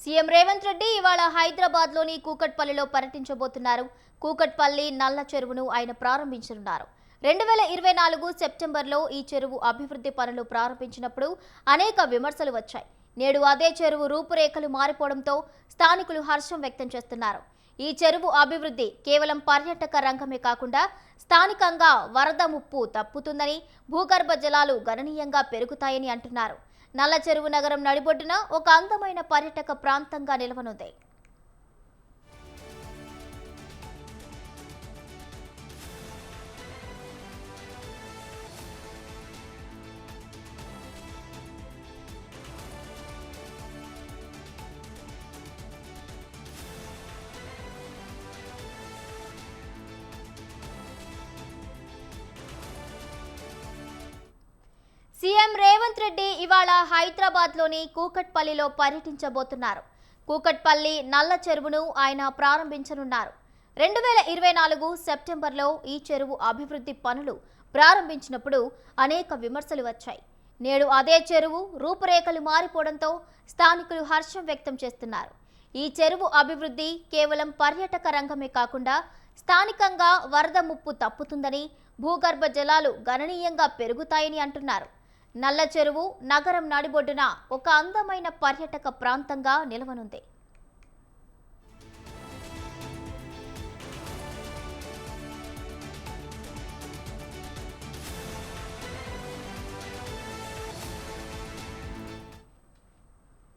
CM Revanth Reddy ఇవాళ హైదరాబాద్లోని కూకట్పల్లిలో పర్యటించబోతున్నారు. కూకట్పల్లి నల్ల చెరువును ఆయన ప్రారంభించనున్నారు. 2024 సెప్టెంబర్లో ఈ చెరువు అభివృద్ధి పనులు ప్రారంభించినప్పుడు అనేక విమర్శలు వచ్చాయి. నేడు అదే చెరువు రూపురేఖలు మారిపోవడంతో స్థానికులు హర్షం వ్యక్తం చేస్తున్నారు. ఈ చెరువు అభివృద్ధి కేవలం పర్యాటక రంగమే కాకుండా స్థానికంగా వరద ముప్పు తప్పుతుందని, భూగర్భ జలాలు గణనీయంగా పెరుగుతాయని అంటున్నారు. నల్ల చెరువు నగరం నడిబొడ్డున ఒక అందమైన పర్యాటక ప్రాంతంగా నిలవనుంది. సీఎం రేవంత్ రెడ్డి ఇవాళ హైదరాబాద్లోని కూకట్పల్లిలో పర్యటించబోతున్నారు. కూకట్పల్లి నల్ల చెరువును ఆయన ప్రారంభించనున్నారు. 2024 సెప్టెంబర్లో ఈ చెరువు అభివృద్ధి పనులు ప్రారంభించినప్పుడు అనేక విమర్శలు వచ్చాయి. నేడు అదే చెరువు రూపురేఖలు మారిపోవడంతో స్థానికులు హర్షం వ్యక్తం చేస్తున్నారు. ఈ చెరువు అభివృద్ధి కేవలం పర్యాటక రంగమే కాకుండా స్థానికంగా వరద ముప్పు తప్పుతుందని, భూగర్భ జలాలు గణనీయంగా పెరుగుతాయని అంటున్నారు. నల్ల చెరువు నగరం నడిబొడ్డున ఒక అందమైన పర్యాటక ప్రాంతంగా నిలవనుంది.